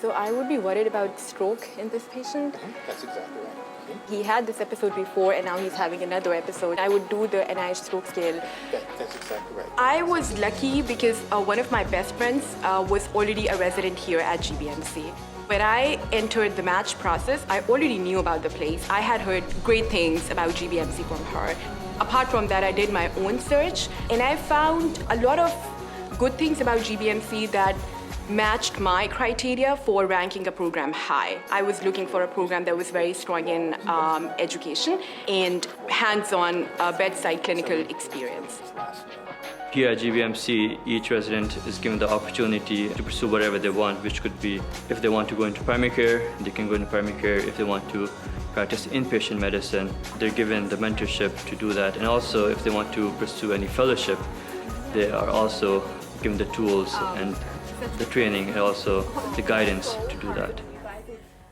So I would be worried about stroke in this patient. That's exactly right. He had this episode before and now he's having another episode. I would do the NIH stroke scale. That's exactly right. I was lucky because one of my best friends was already a resident here at GBMC. When I entered the match process, I already knew about the place. I had heard great things about GBMC from her. Apart from that, I did my own search and I found a lot of good things about GBMC that matched my criteria for ranking a program high. I was looking for a program that was very strong in education and hands-on bedside clinical experience. Here at GBMC, each resident is given the opportunity to pursue whatever they want, which could be if they want to go into primary care, they can go into primary care. If they want to practice inpatient medicine, they're given the mentorship to do that. And also, if they want to pursue any fellowship, they are also given the tools and the training and also the guidance to do that.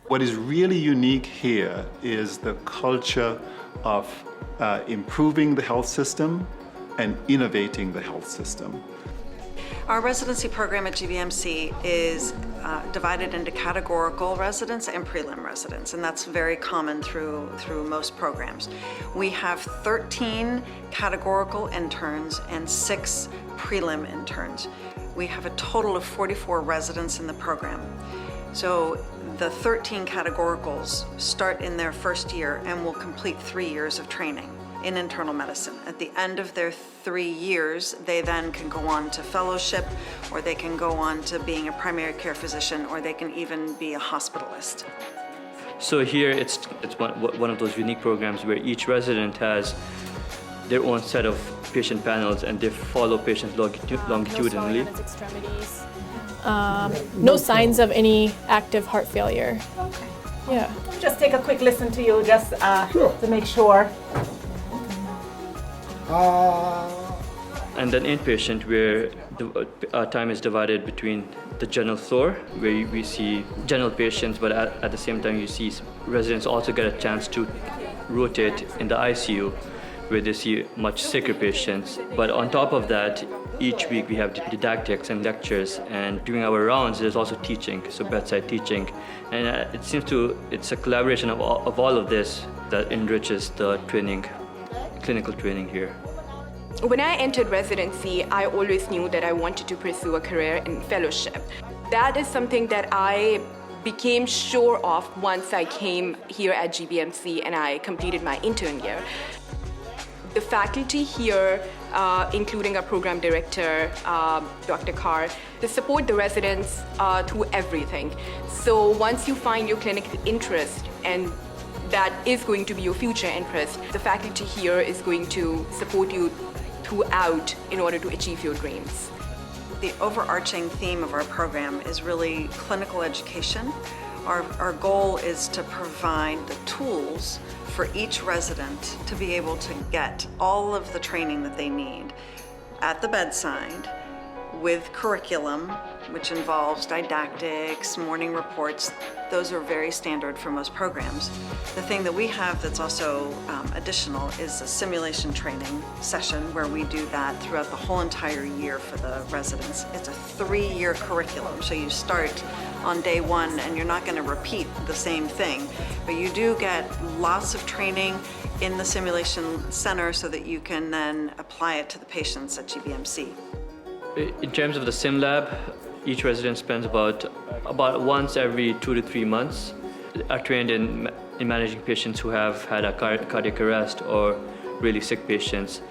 What is really unique here is the culture of improving the health system and innovating the health system. Our residency program at GBMC is divided into categorical residents and prelim residents, and that's very common through most programs. We have 13 categorical interns and 6 prelim interns. We have a total of 44 residents in the program. So the 13 categoricals start in their first year and will complete 3 years of training in internal medicine. At the end of their 3 years, they then can go on to fellowship, or they can go on to being a primary care physician, or they can even be a hospitalist. So here it's one of those unique programs where each resident has their own set of patient panels and they follow patients longitudinally. No signs of any active heart failure. Okay. Yeah. Just take a quick listen to you just to make sure. And then inpatient, where our time is divided between the general floor, where we see general patients, but at the same time you see residents also get a chance to rotate in the ICU, where they see much sicker patients. But on top of that, each week we have didactics and lectures, and during our rounds there's also teaching, so bedside teaching. And it's a collaboration of all of this that enriches the training, clinical training here. When I entered residency, I always knew that I wanted to pursue a career in fellowship. That is something that I became sure of once I came here at GBMC and I completed my intern year. The faculty here, including our program director, Dr. Carr, they support the residents through everything. So once you find your clinical interest, and that is going to be your future interest, the faculty here is going to support you throughout in order to achieve your dreams. The overarching theme of our program is really clinical education. Our goal is to provide the tools for each resident to be able to get all of the training that they need at the bedside with curriculum, which involves didactics, morning reports. Those are very standard for most programs. The thing that we have that's also additional is a simulation training session where we do that throughout the whole entire year for the residents. It's a 3-year curriculum, so you start on day 1 and you're not going to repeat the same thing, but you do get lots of training in the simulation center so that you can then apply it to the patients at GBMC. In terms of the sim lab, each resident spends about once every 2 to 3 months are trained in managing patients who have had a cardiac arrest or really sick patients.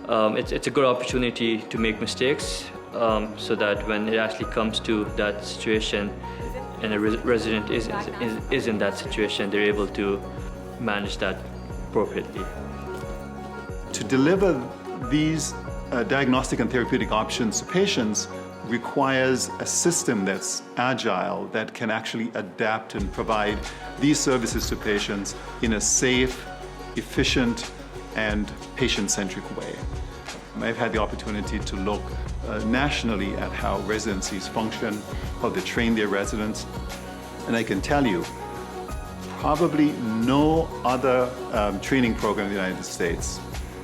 It's a good opportunity to make mistakes so that when it actually comes to that situation and a resident is in that situation, they're able to manage that appropriately. To deliver these diagnostic and therapeutic options to patients requires a system that's agile, that can actually adapt and provide these services to patients in a safe, efficient, and patient-centric way. I've had the opportunity to look nationally at how residencies function, how they train their residents, and I can tell you, probably no other training program in the United States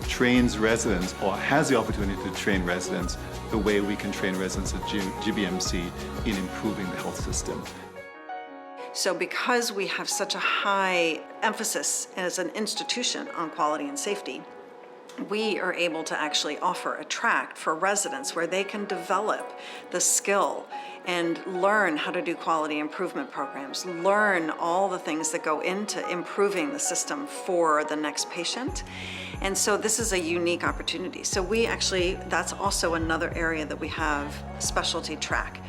trains residents or has the opportunity to train residents the way we can train residents at GBMC in improving the health system. So because we have such a high emphasis as an institution on quality and safety, we are able to actually offer a track for residents where they can develop the skill and learn how to do quality improvement programs, learn all the things that go into improving the system for the next patient. And so this is a unique opportunity. So we actually, that's also another area that we have specialty track.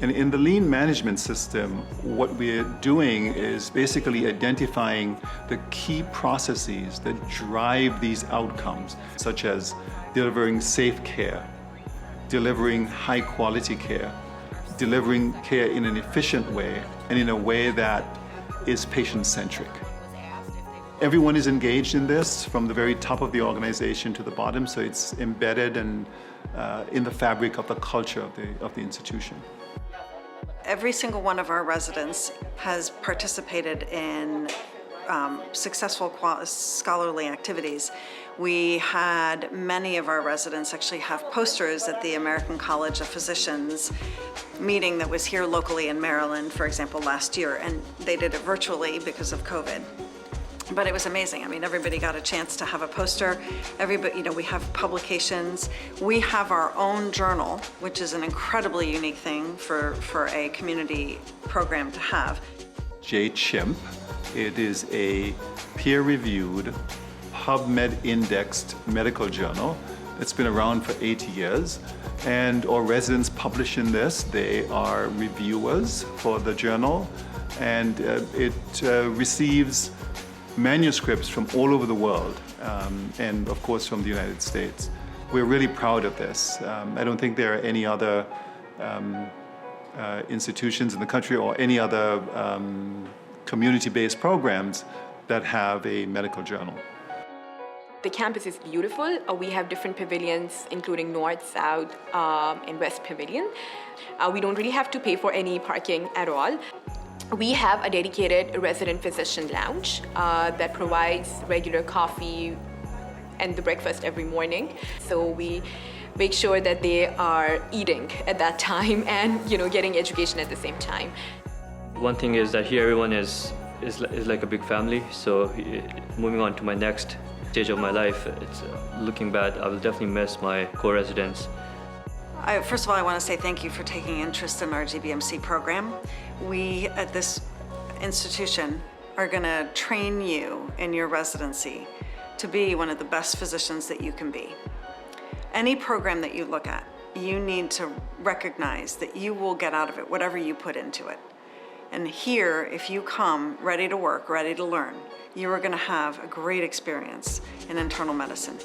And in the lean management system, what we're doing is basically identifying the key processes that drive these outcomes, such as delivering safe care, delivering high quality care, delivering care in an efficient way, and in a way that is patient-centric. Everyone is engaged in this from the very top of the organization to the bottom, so it's embedded and in the fabric of the culture of the institution. Every single one of our residents has participated in successful scholarly activities. We had many of our residents actually have posters at the American College of Physicians meeting that was here locally in Maryland, for example, last year, and they did it virtually because of COVID. But it was amazing. I mean, everybody got a chance to have a poster. Everybody, you know, we have publications. We have our own journal, which is an incredibly unique thing for a community program to have. Chimp. It is a peer-reviewed, PubMed-indexed medical journal. It's been around for 80 years. And our residents publish in this. They are reviewers for the journal. And it receives manuscripts from all over the world, and of course from the United States. We're really proud of this. I don't think there are any other institutions in the country or any other community-based programs that have a medical journal. The campus is beautiful. We have different pavilions, including North, South, and West Pavilion. We don't really have to pay for any parking at all. We have a dedicated resident physician lounge that provides regular coffee and the breakfast every morning. So we make sure that they are eating at that time and, you know, getting education at the same time. One thing is that here everyone is like a big family. So moving on to my next stage of my life, it's looking back, I will definitely miss my co-residents. First of all, I want to say thank you for taking interest in our GBMC program. We at this institution are going to train you in your residency to be one of the best physicians that you can be. Any program that you look at, you need to recognize that you will get out of it whatever you put into it. And here, if you come ready to work, ready to learn, you are going to have a great experience in internal medicine.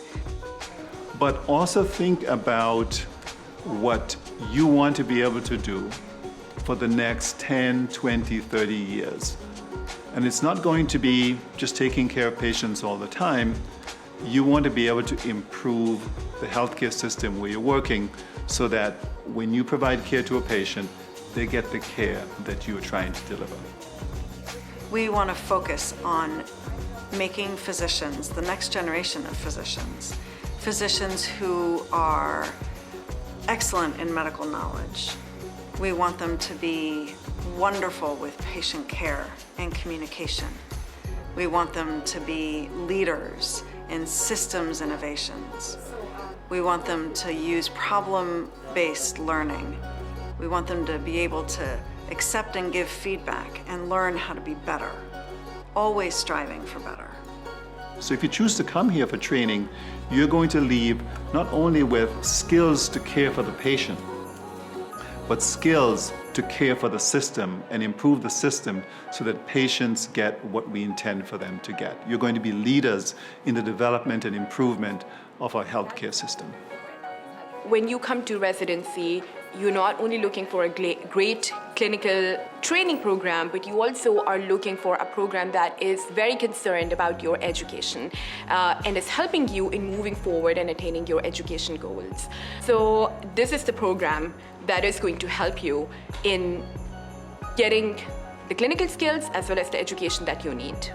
But also think about what you want to be able to do for the next 10, 20, 30 years. And it's not going to be just taking care of patients all the time. You want to be able to improve the healthcare system where you're working so that when you provide care to a patient, they get the care that you are trying to deliver. We want to focus on making physicians, the next generation of physicians, physicians who are excellent in medical knowledge. We want them to be wonderful with patient care and communication. We want them to be leaders in systems innovations. We want them to use problem-based learning. We want them to be able to accept and give feedback and learn how to be better, always striving for better. So if you choose to come here for training, you're going to leave not only with skills to care for the patient, but skills to care for the system and improve the system so that patients get what we intend for them to get. You're going to be leaders in the development and improvement of our healthcare system. When you come to residency, you're not only looking for a great clinical training program, but you also are looking for a program that is very concerned about your education and is helping you in moving forward and attaining your education goals. So this is the program that is going to help you in getting the clinical skills as well as the education that you need.